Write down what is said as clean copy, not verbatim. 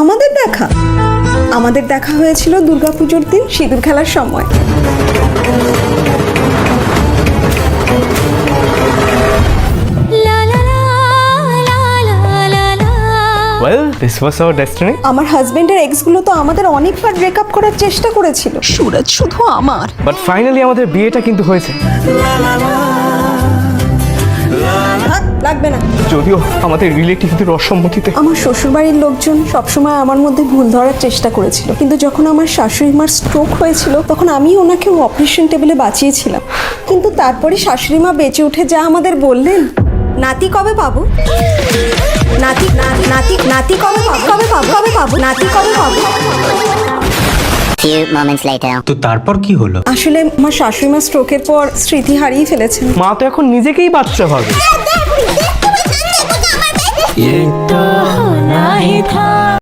আমাদের দেখা হয়েছিল দুর্গাপুজোর দিন সিঁদুর খেলার সময়। Well, this was our destiny. আমার হাজবেন্ডের এক্সগুলো তো আমাদের অনেকবার ব্রেকআপ করার চেষ্টা করেছিল, সুরজ শুধু আমার। But finally আমাদের বিয়েটা কিন্তু হয়েছে। থাক, লাগবে না। যদিও আমাদের রিলেটিভদের অসম্মতিতে। আমার শ্বশুরবাড়ির লোকজন সবসময় আমার মধ্যে ভুল ধরার চেষ্টা করেছিল, কিন্তু যখন আমার শাশুড়ি মার স্ট্রোক হয়েছিল তখন আমি ওনাকে অপারেশন টেবিলে বাঁচিয়েছিলাম। কিন্তু তারপরে শাশুড়ি মা বেঁচে উঠে যা আমাদের বললেন, নাতি কবে পাবো, নাতি নাতি নাতি কবে পাবো, নাতি কবে পাবো। Few moments later. তো তারপর কি হলো? আসলে আমার শাশুড়ি মা স্ট্রোকের পর স্মৃতি হারিয়ে ফেলেছেন। মা তো এখন নিজেকেই বাচ্চা ভাবে।